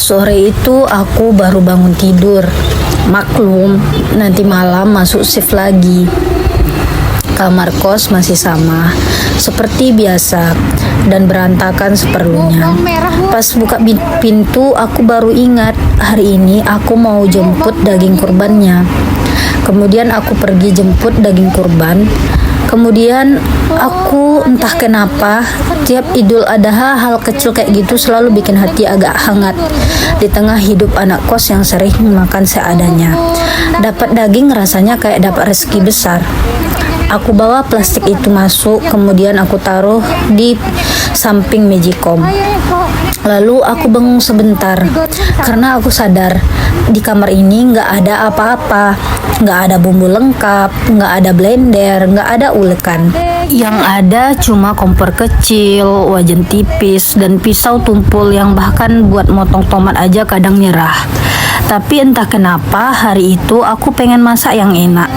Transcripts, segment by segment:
Sore itu aku baru bangun tidur. Maklum, nanti malam masuk shift lagi. Kamar kos masih sama, seperti biasa, dan berantakan seperlunya. Pas buka pintu, aku baru ingat, hari ini aku mau jemput daging kurbannya. Kemudian aku pergi jemput daging kurban. Kemudian aku entah kenapa tiap Idul Adha hal kecil kayak gitu selalu bikin hati agak hangat di tengah hidup anak kos yang sering makan seadanya. Dapat daging rasanya kayak dapat rezeki besar. Aku bawa plastik itu masuk, kemudian aku taruh di samping mejikom. Lalu aku bengong sebentar karena aku sadar di kamar ini nggak ada apa-apa, nggak ada bumbu lengkap, nggak ada blender, nggak ada ulekan. Yang ada cuma kompor kecil, wajan tipis, dan pisau tumpul yang bahkan buat motong tomat aja kadang nyerah. Tapi entah kenapa hari itu aku pengen masak yang enak.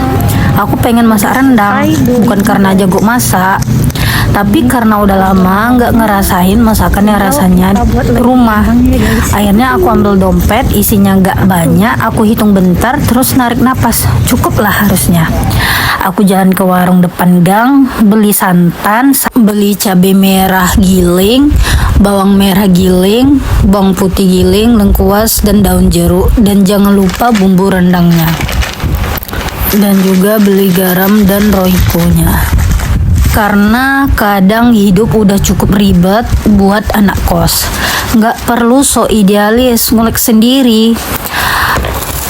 Aku pengen masak rendang, bukan karena jago masak, tapi karena udah lama nggak ngerasain masakan yang rasanya rumah. Akhirnya aku ambil dompet, isinya nggak banyak, aku hitung bentar, terus narik napas, cukup lah harusnya. Aku jalan ke warung depan gang, beli santan, beli cabai merah giling, bawang merah giling, bawang putih giling, lengkuas, dan daun jeruk, dan jangan lupa bumbu rendangnya. Dan juga beli garam dan royconya. Karena kadang hidup udah cukup ribet buat anak kos. Nggak perlu so idealis, ngulik sendiri.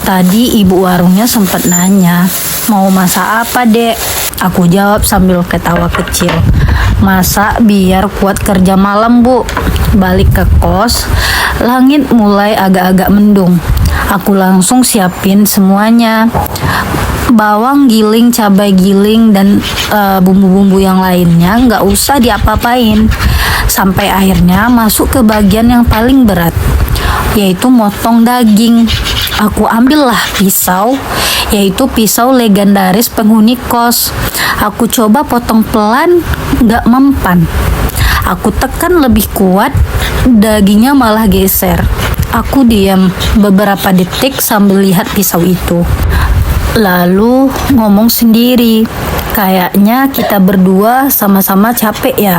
Tadi ibu warungnya sempat nanya, mau masak apa dek? Aku jawab sambil ketawa kecil, masak biar kuat kerja malam bu. Balik ke kos, langit mulai agak-agak mendung. Aku langsung siapin semuanya, bawang giling, cabai giling, dan bumbu-bumbu yang lainnya nggak usah diapa-apain. Sampai akhirnya masuk ke bagian yang paling berat, yaitu motong daging. Aku ambillah pisau, yaitu pisau legendaris penghuni kos. Aku coba potong pelan, nggak mempan. Aku tekan lebih kuat, dagingnya malah geser. Aku diam beberapa detik sambil lihat pisau itu. Lalu ngomong sendiri, kayaknya kita berdua sama-sama capek ya.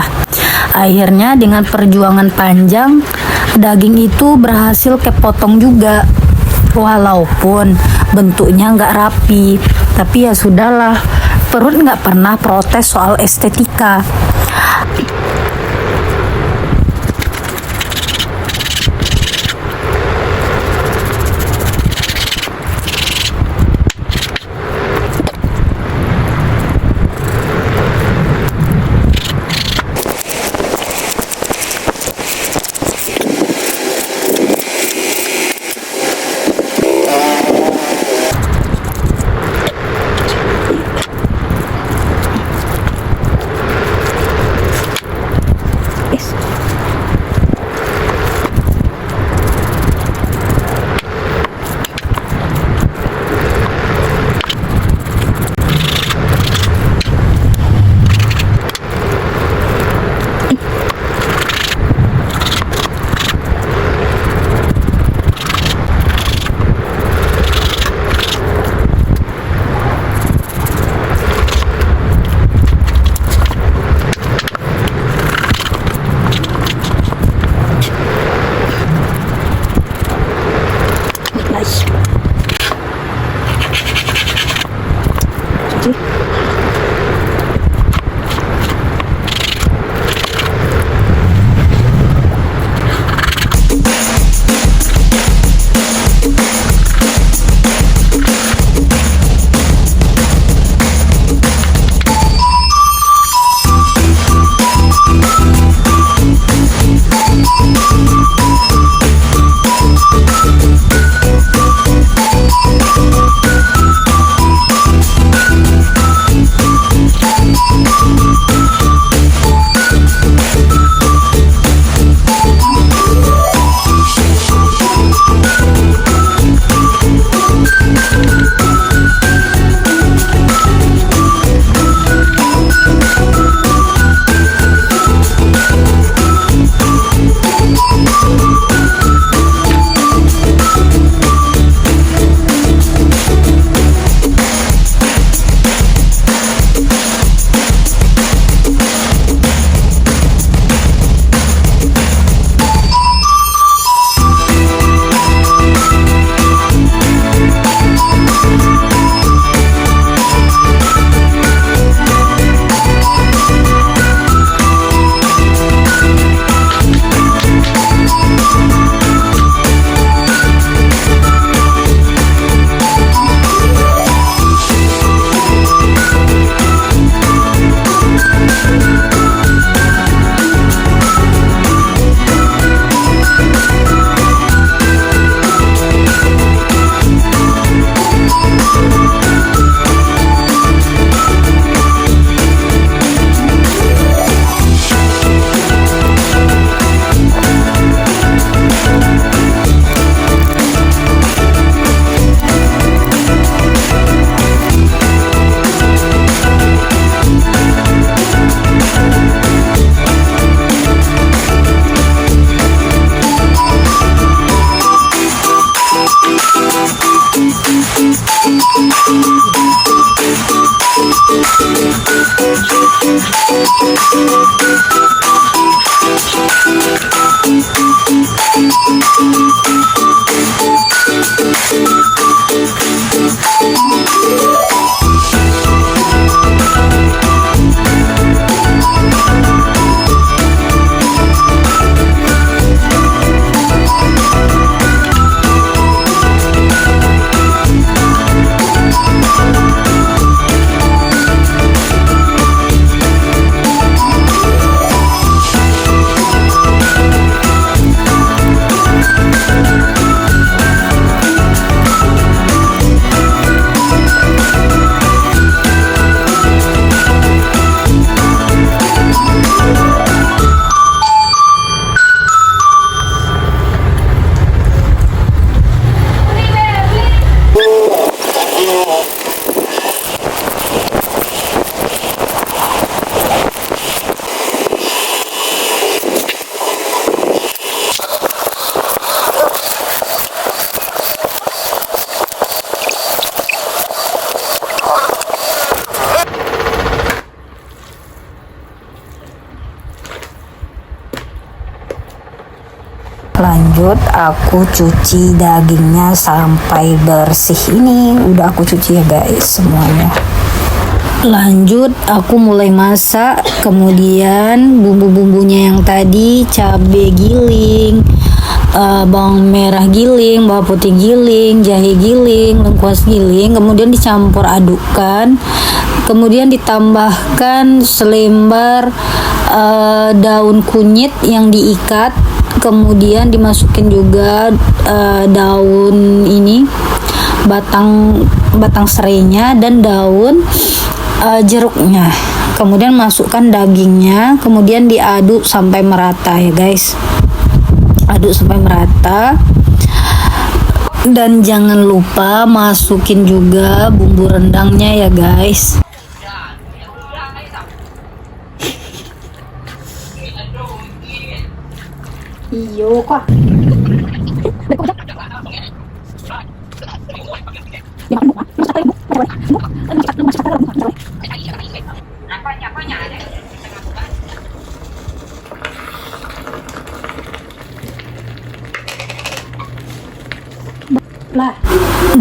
Akhirnya dengan perjuangan panjang, daging itu berhasil kepotong juga. Walaupun bentuknya nggak rapi, tapi ya sudahlah, perut nggak pernah protes soal estetika. Lanjut aku cuci dagingnya sampai bersih. Ini udah aku cuci ya guys semuanya. Lanjut aku mulai masak. Kemudian bumbu-bumbunya yang tadi, cabai giling, bawang merah giling, bawang putih giling, jahe giling, lengkuas giling, kemudian dicampur adukkan. Kemudian ditambahkan selembar daun kunyit yang diikat. Kemudian dimasukin juga daun ini, batang serainya dan daun jeruknya. Kemudian masukkan dagingnya, kemudian diaduk sampai merata ya guys. Aduk sampai merata. Dan jangan lupa masukin juga bumbu rendangnya ya guys. Iyo kok.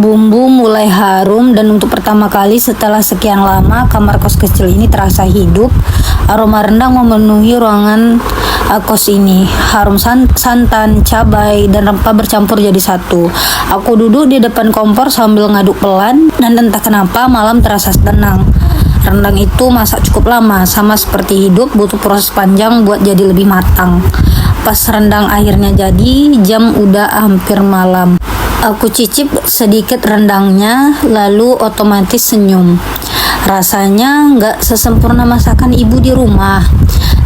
Bumbu mulai harum dan untuk pertama kali setelah sekian lama kamar kos kecil ini terasa hidup. Aroma rendang memenuhi ruangan kos ini. Harum santan, cabai, dan rempah bercampur jadi satu. Aku duduk di depan kompor sambil ngaduk pelan dan entah kenapa malam terasa tenang. Rendang itu masak cukup lama, sama seperti hidup butuh proses panjang buat jadi lebih matang. Pas rendang akhirnya jadi, jam udah hampir malam. Aku cicip sedikit rendangnya, lalu otomatis senyum. Rasanya nggak sesempurna masakan ibu di rumah,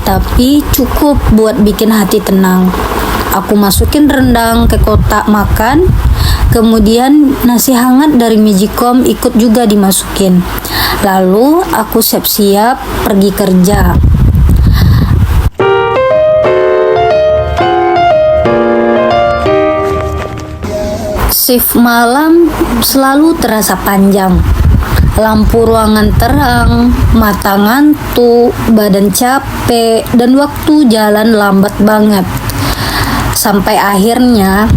tapi cukup buat bikin hati tenang. Aku masukin rendang ke kotak makan, kemudian nasi hangat dari Magicom ikut juga dimasukin. Lalu aku siap-siap pergi kerja. Shift malam selalu terasa panjang. Lampu ruangan terang, mata ngantuk, badan capek, dan waktu jalan lambat banget. Sampai akhirnya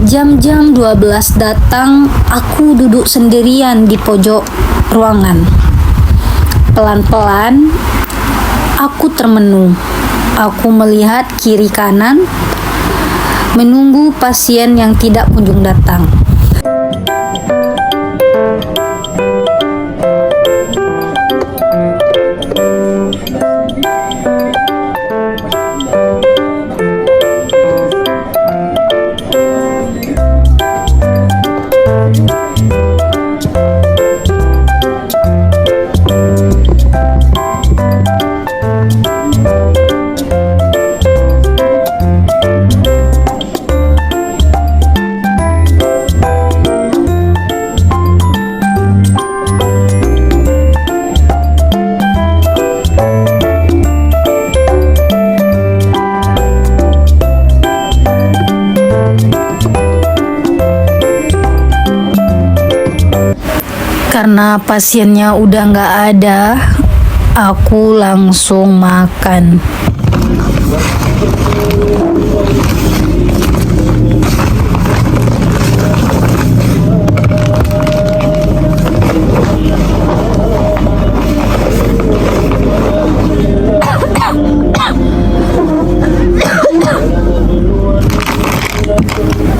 jam-jam 12 datang, aku duduk sendirian di pojok ruangan. Pelan-pelan aku termenung. Aku melihat kiri kanan, menunggu pasien yang tidak kunjung datang. Karena pasiennya udah nggak ada, aku langsung makan.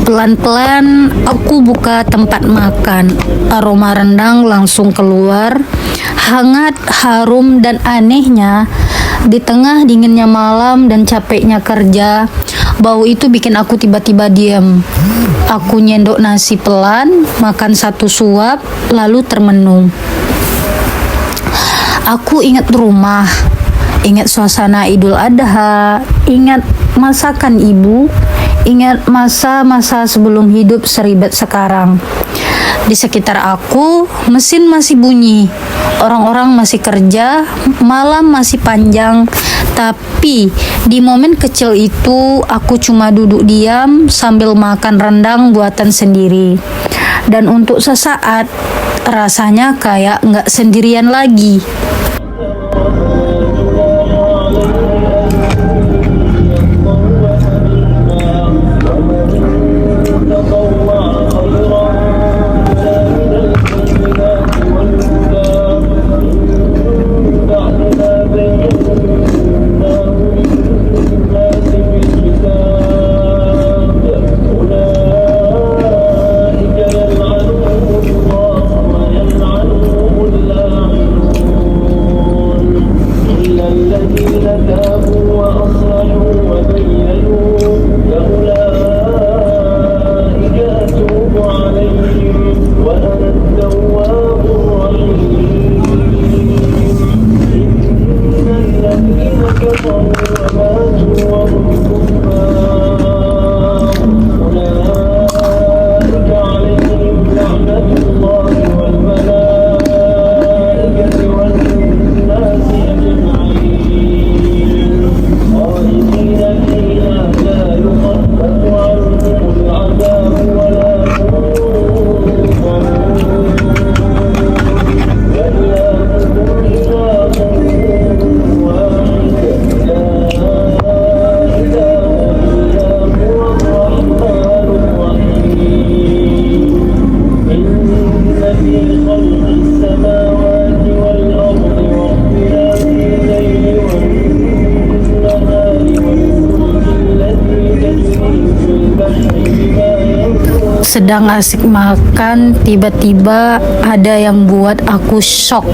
Pelan-pelan aku buka tempat makan. Aroma rendang langsung keluar, hangat, harum, dan anehnya di tengah dinginnya malam dan capeknya kerja, bau itu bikin aku tiba-tiba diam. Aku nyendok nasi pelan, makan satu suap, lalu termenung. Aku ingat rumah, ingat suasana Idul Adha, ingat masakan ibu, ingat masa-masa sebelum hidup seribet sekarang. Di sekitar aku, mesin masih bunyi, orang-orang masih kerja, malam masih panjang. Tapi di momen kecil itu, aku cuma duduk diam sambil makan rendang buatan sendiri. Dan untuk sesaat, rasanya kayak nggak sendirian lagi. Sedang asik makan, tiba-tiba ada yang buat aku shock.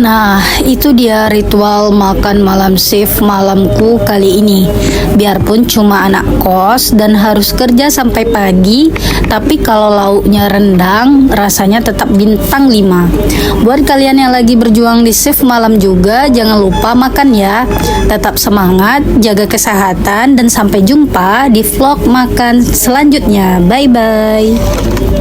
Nah, itu dia ritual makan malam shift malamku kali ini. Biarpun cuma anak kos dan harus kerja sampai pagi, tapi kalau lauknya rendang, rasanya tetap bintang 5. Buat kalian yang lagi berjuang di shift malam juga, jangan lupa makan ya. Tetap semangat, jaga kesehatan, dan sampai jumpa di vlog makan selanjutnya. Bye-bye.